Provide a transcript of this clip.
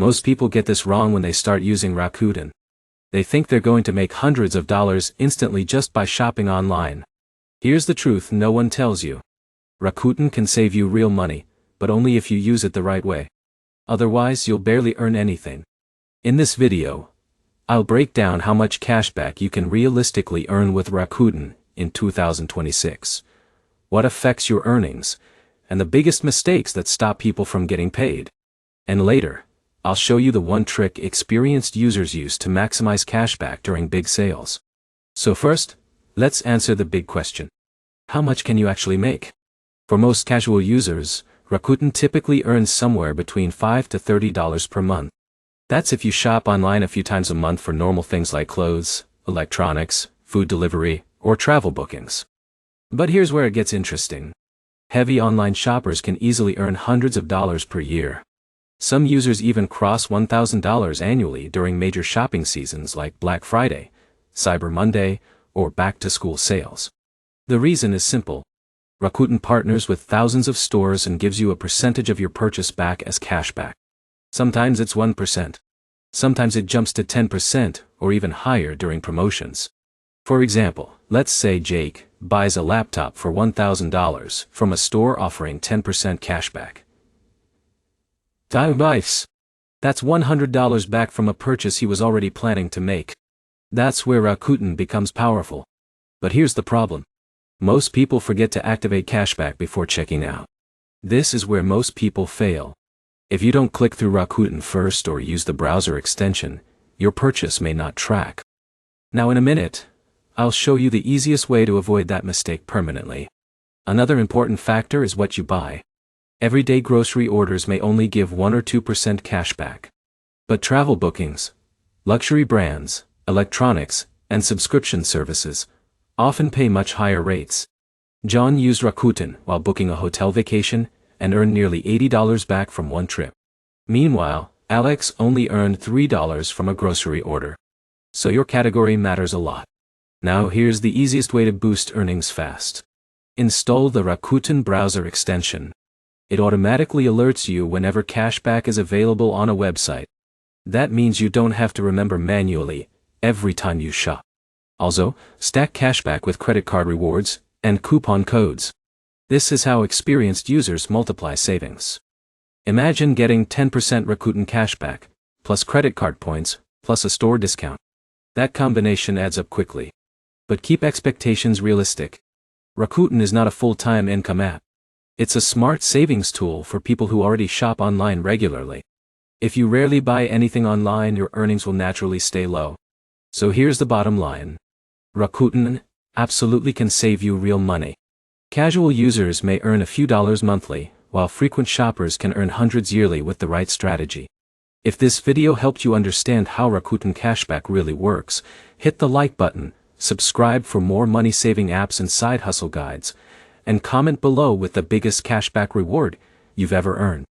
Most people get this wrong when they start using Rakuten. They think they're going to make hundreds of dollars instantly just by shopping online. Here's the truth no one tells you. Rakuten can save you real money, but only if you use it the right way. Otherwise, you'll barely earn anything. In this video, I'll break down how much cashback you can realistically earn with Rakuten in 2026, what affects your earnings, and the biggest mistakes that stop people from getting paid. And later, I'll show you the one trick experienced users use to maximize cashback during big sales. So first, let's answer the big question. How much can you actually make? For most casual users, Rakuten typically earns somewhere between $5 to $30 per month. That's if you shop online a few times a month for normal things like clothes, electronics, food delivery, or travel bookings. But here's where it gets interesting. Heavy online shoppers can easily earn hundreds of dollars per year. Some users even cross $1,000 annually during major shopping seasons like Black Friday, Cyber Monday, or back-to-school sales. The reason is simple. Rakuten partners with thousands of stores and gives you a percentage of your purchase back as cashback. Sometimes it's 1%. Sometimes it jumps to 10% or even higher during promotions. For example, let's say Jake buys a laptop for $1,000 from a store offering 10% cashback. That's $100 back from a purchase he was already planning to make. That's where Rakuten becomes powerful. But here's the problem. Most people forget to activate cashback before checking out. This is where most people fail. If you don't click through Rakuten first or use the browser extension, your purchase may not track. Now in a minute, I'll show you the easiest way to avoid that mistake permanently. Another important factor is what you buy. Everyday grocery orders may only give 1 or 2% cashback. But travel bookings, luxury brands, electronics, and subscription services often pay much higher rates. John used Rakuten while booking a hotel vacation and earned nearly $80 back from one trip. Meanwhile, Alex only earned $3 from a grocery order. So your category matters a lot. Now here's the easiest way to boost earnings fast. Install the Rakuten browser extension. It automatically alerts you whenever cashback is available on a website. That means you don't have to remember manually every time you shop. Also, stack cashback with credit card rewards and coupon codes. This is how experienced users multiply savings. Imagine getting 10% Rakuten cashback, plus credit card points, plus a store discount. That combination adds up quickly. But keep expectations realistic. Rakuten is not a full-time income app. It's a smart savings tool for people who already shop online regularly. If you rarely buy anything online, your earnings will naturally stay low. So here's the bottom line. Rakuten absolutely can save you real money. Casual users may earn a few dollars monthly, while frequent shoppers can earn hundreds yearly with the right strategy. If this video helped you understand how Rakuten cashback really works, hit the like button, subscribe for more money-saving apps and side hustle guides, and comment below with the biggest cashback reward you've ever earned.